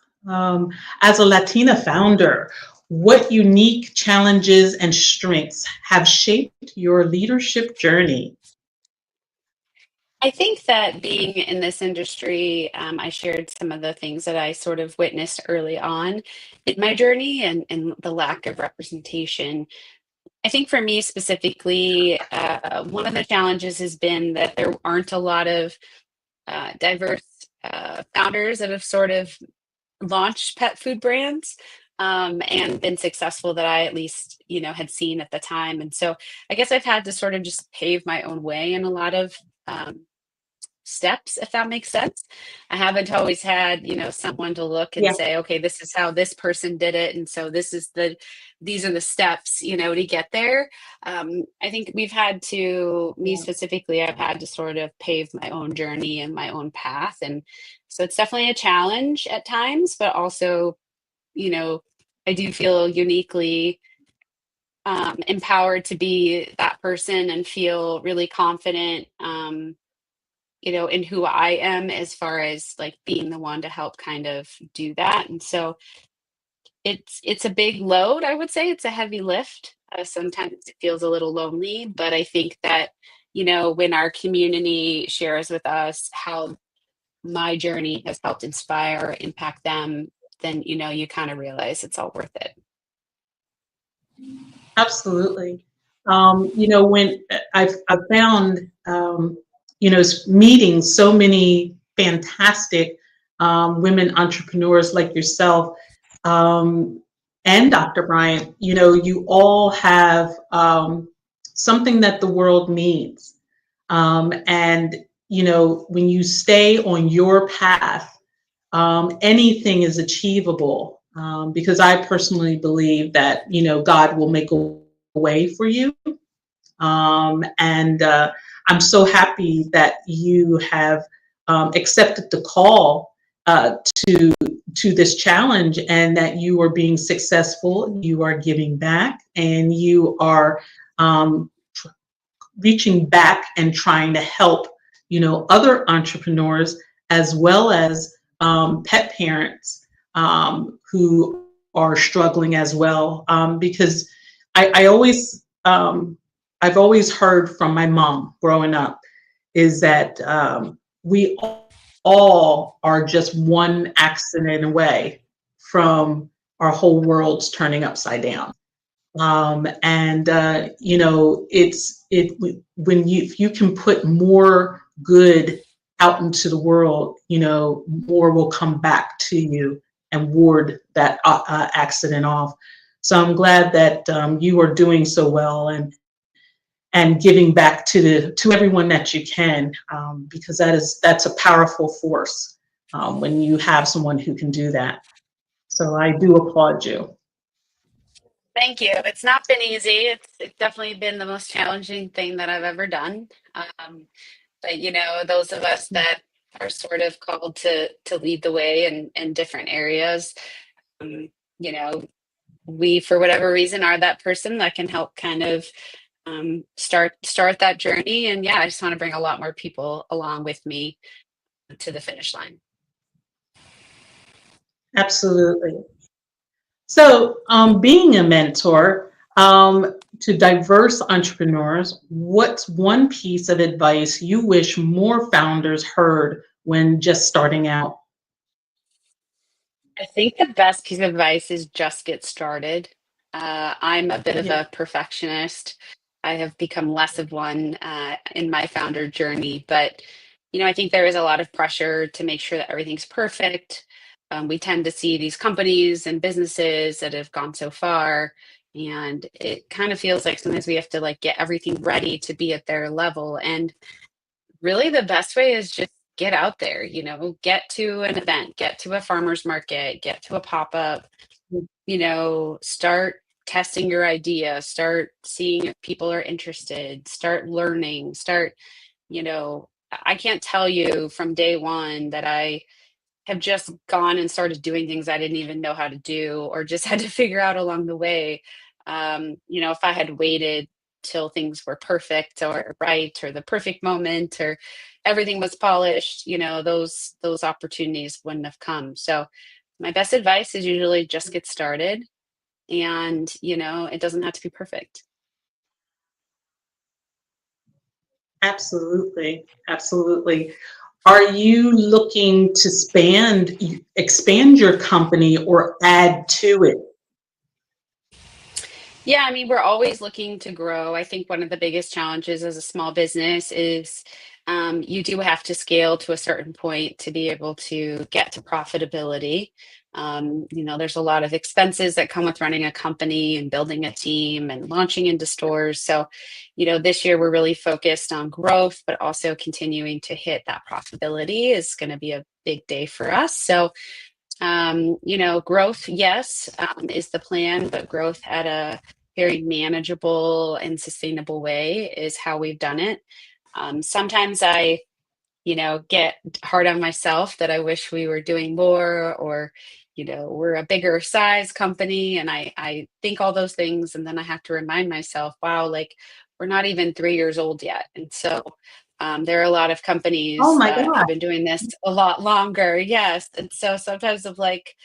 As a Latina founder, what unique challenges and strengths have shaped your leadership journey? I think that being in this industry, I shared some of the things that I sort of witnessed early on in my journey and the lack of representation. I think for me specifically, one of the challenges has been that there aren't a lot of diverse founders that have sort of launched pet food brands and been successful that I at least, had seen at the time. And so I guess I've had to sort of just pave my own way in a lot of steps, if that makes sense. I haven't always had, someone to look and Yeah. say, okay, this is how this person did it. And so these are the steps, to get there. I think we've had to, me Yeah. specifically, I've had to sort of pave my own journey and my own path. And so it's definitely a challenge at times, but also, you know, I do feel uniquely empowered to be that person and feel really confident in who I am as far as like being the one to help kind of do that. And so it's a big load, I would say. It's a heavy lift. Sometimes it feels a little lonely, but I think that, when our community shares with us how my journey has helped inspire or impact them, then, you kind of realize it's all worth it. Absolutely. When I've found, meeting so many fantastic women entrepreneurs like yourself um, and Dr. Bryant, you all have something that the world needs. And, when you stay on your path, anything is achievable because I personally believe that God will make a way for you, and I'm so happy that you have accepted the call to this challenge and that you are being successful. You are giving back, and you are um, reaching back and trying to help other entrepreneurs as well as pet parents who are struggling as well because I always I've always heard from my mom growing up is that we all are just one accident away from our whole world's turning upside down. And it's it when you if you can put more good out into the world, more will come back to you and ward that accident off. So I'm glad that you are doing so well and giving back to everyone that you can, because that's a powerful force when you have someone who can do that. So I do applaud you. Thank you. It's not been easy. It's definitely been the most challenging thing that I've ever done. But those of us that are sort of called to lead the way in different areas, um, you know, we for whatever reason are that person that can help kind of start that journey. And yeah, I just want to bring a lot more people along with me to the finish line. Absolutely. So, being a mentor to diverse entrepreneurs, what's one piece of advice you wish more founders heard when just starting out? I think the best piece of advice is just get started. I'm a bit of Yeah. a perfectionist. I have become less of one in my founder journey, but I think there is a lot of pressure to make sure that everything's perfect. We tend to see these companies and businesses that have gone so far, and it kind of feels like sometimes we have to like get everything ready to be at their level. And really the best way is just get out there, get to an event, get to a farmer's market, get to a pop-up, start testing your idea, start seeing if people are interested, start learning, start, I can't tell you from day one that I have just gone and started doing things I didn't even know how to do or just had to figure out along the way. If I had waited till things were perfect or right or the perfect moment or everything was polished, those opportunities wouldn't have come. So my best advice is usually just get started and, it doesn't have to be perfect. Absolutely, absolutely. Are you looking to expand your company or add to it? Yeah, I mean, we're always looking to grow. I think one of the biggest challenges as a small business is you do have to scale to a certain point to be able to get to profitability. There's a lot of expenses that come with running a company and building a team and launching into stores. So, this year we're really focused on growth, but also continuing to hit that profitability is going to be a big day for us. So, growth, yes, is the plan, but growth at a very manageable and sustainable way is how we've done it. Sometimes I, get hard on myself that I wish we were doing more or, we're a bigger size company. And I think all those things. And then I have to remind myself, wow, like we're not even 3 years old yet. And so there are a lot of Oh companies my that have God. been doing this a lot longer. Yes. And so sometimes of like,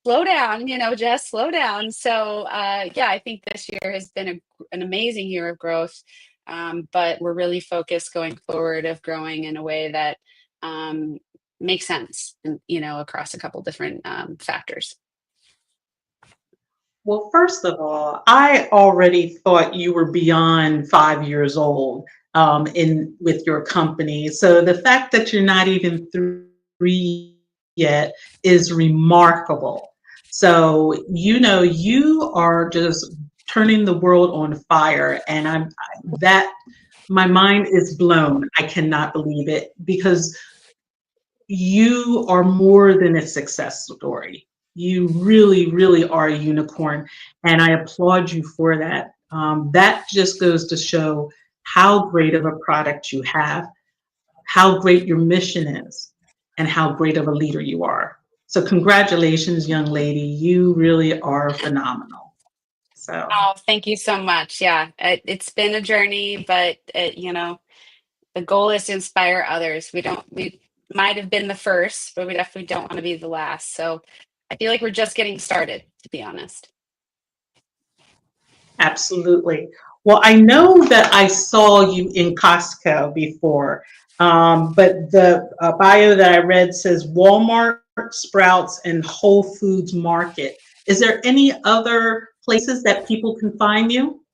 slow down, just slow down. So, yeah, I think this year has been an amazing year of growth. But we're really focused going forward of growing in a way that um, makes sense, across a couple different factors. Well, first of all, I already thought you were beyond 5 years old in with your company. So the fact that you're not even three yet is remarkable. So you are just turning the world on fire, and that my mind is blown. I cannot believe it because you are more than a success story. You really, really are a unicorn, and I applaud you for that. That just goes to show how great of a product you have, how great your mission is, and how great of a leader you are. So, congratulations, young lady. You really are phenomenal. So, Oh, thank you so much. Yeah, it's been a journey, but the goal is to inspire others. We might have been the first, but we definitely don't want to be the last. So I feel like we're just getting started, to be honest. absolutely. Well, I know that I saw you in Costco before, but the bio that I read says Walmart, Sprouts, and Whole Foods Market. Is there any other places that people can find you?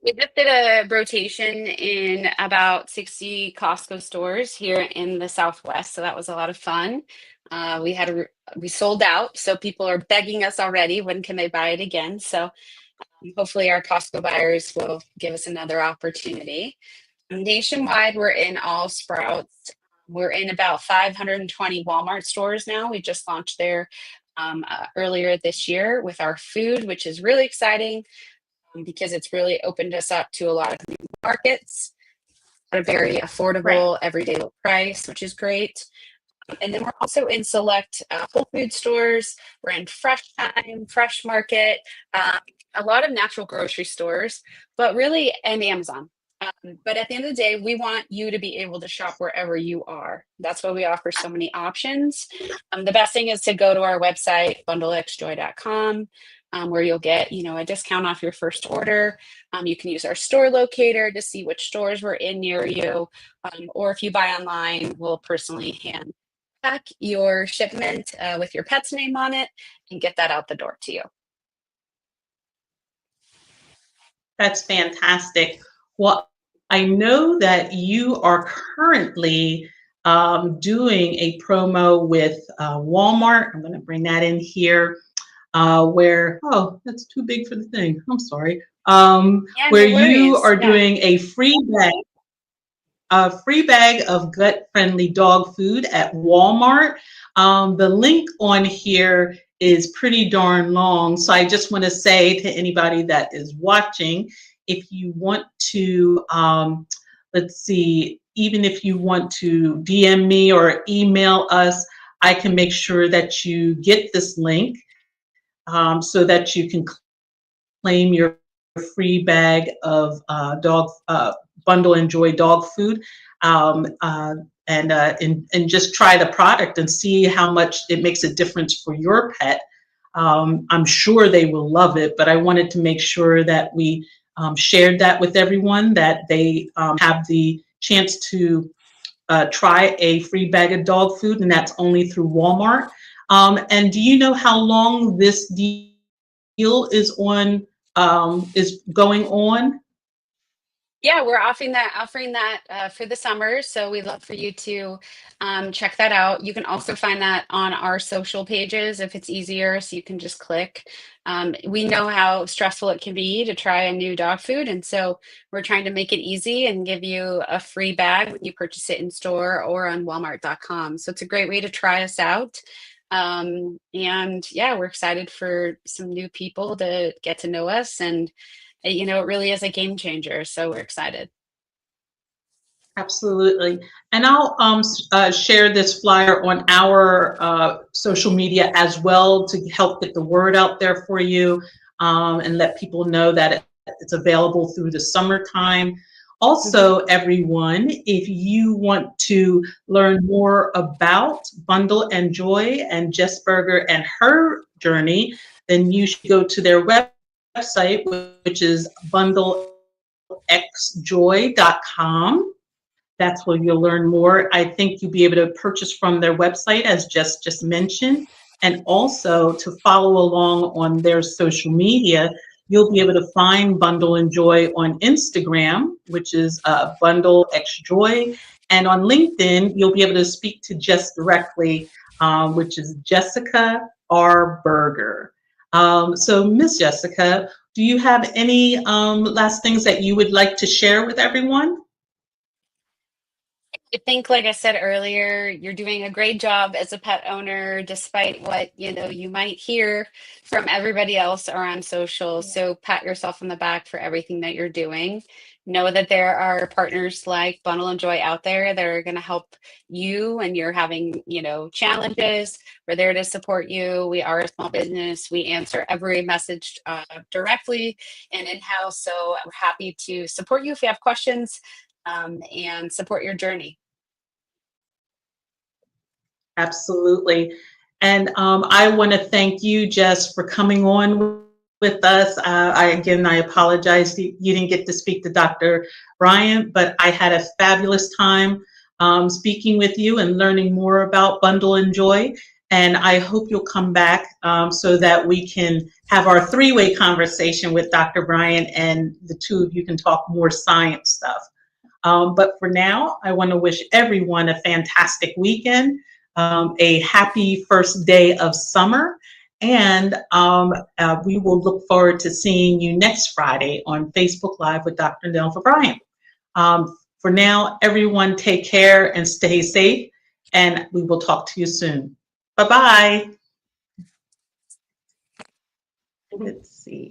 We just did a rotation in about 60 Costco stores here in the Southwest, so that was a lot of fun. We sold out, so people are begging us already. When can they buy it again? So hopefully, our Costco buyers will give us another opportunity. Nationwide, we're in all Sprouts. We're in about 520 Walmart stores now. We just launched there earlier this year with our food, which is really exciting because it's really opened us up to a lot of new markets at a very Right. affordable, everyday low price, which is great. And then we're also in select Whole Food stores. We're in Fresh Time, Fresh Market, a lot of natural grocery stores, but really, and Amazon. But at the end of the day, we want you to be able to shop wherever you are. That's why we offer so many options. The best thing is to go to our website, bundlexjoy.com, where you'll get, a discount off your first order. You can use our store locator to see which stores we're in near you. Or if you buy online, we'll personally hand pack your shipment with your pet's name on it and get that out the door to you. That's fantastic. Well, I know that you are currently doing a promo with Walmart. I'm going to bring that in here oh, that's too big for the thing. I'm sorry. Yeah, Where no you worries. are Yeah. doing a free bag of gut friendly dog food at Walmart. The link on here is pretty darn long. So I just want to say to anybody that is watching, if you want to, let's see, even if you want to DM me or email us, I can make sure that you get this link so that you can claim your free bag of dog bundle and joy dog food, and just try the product and see how much it makes a difference for your pet. I'm sure they will love it, but I wanted to make sure that we shared that with everyone, that they have the chance to try a free bag of dog food, and that's only through Walmart. And do you know how long this deal is going on? Yeah, we're offering that for the summer. So we'd love for you to check that out. You can also find that on our social pages if it's easier. So you can just click. We know how stressful it can be to try a new dog food. And so we're trying to make it easy and give you a free bag when you purchase it in store or on walmart.com. So it's a great way to try us out. And yeah, we're excited for some new people to get to know us, and it really is a game changer. So we're excited. Absolutely. And I'll share this flyer on our social media as well to help get the word out there for you, and let people know that it's available through the summertime. Also, everyone, if you want to learn more about Bundle and Joy and Jess Berger and her journey, then you should go to their website, which is bundlexjoy.com. That's where you'll learn more. I think you'll be able to purchase from their website, as Jess just mentioned, and also to follow along on their social media. You'll be able to find Bundle and Joy on Instagram, which is Bundle X Joy, and on LinkedIn, you'll be able to speak to Jess directly, which is Jessica R. Berger. So, Miss Jessica, do you have any last things that you would like to share with everyone? I think, like I said earlier, you're doing a great job as a pet owner, despite what you might hear from everybody else or on social. So pat yourself on the back for everything that you're doing. Know that there are partners like Bundle and Joy out there that are going to help you when you're having, challenges. We're there to support you. We are a small business. We answer every message directly and in-house. So I'm happy to support you if you have questions, and support your journey. Absolutely. And I want to thank you, Jess, for coming on with us. I apologize you didn't get to speak to Dr. Bryant, but I had a fabulous time speaking with you and learning more about Bundle and Joy. And I hope you'll come back so that we can have our three-way conversation with Dr. Bryant, and the two of you can talk more science stuff. But for now, I want to wish everyone a fantastic weekend, a happy first day of summer, and we will look forward to seeing you next Friday on Facebook Live with Dr. Nelva Bryant. For now, everyone take care and stay safe, and we will talk to you soon. Bye-bye. Let's see.